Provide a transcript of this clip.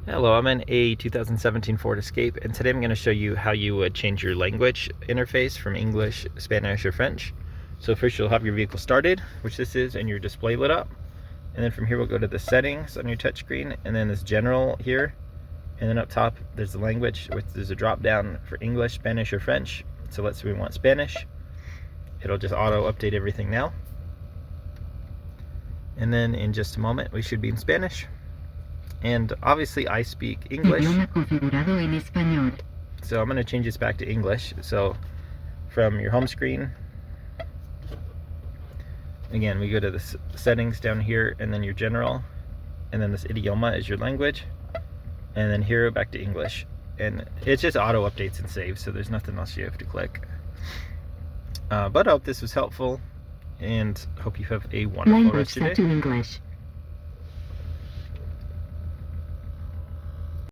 Hello, I'm in a 2017 Ford Escape, and today I'm going to show you how you would change your language interface from English, Spanish, or French. So first you'll have your vehicle started, which this is, and your display lit up. And then from here we'll go to the settings on your touchscreen, and then this general here. And then up top there's the language, which there's a drop down for English, Spanish, or French. So let's say we want Spanish. It'll just auto update everything now. And then in just a moment we should be in Spanish. And obviously I speak English, so I'm going to change this back to English. So from your home screen, again, we go to the settings down here, and then your general, and then this idioma is your language, and then here back to English. And it's just auto updates and saves, so there's nothing else you have to click. But I hope this was helpful, and hope you have a wonderful rest of your day.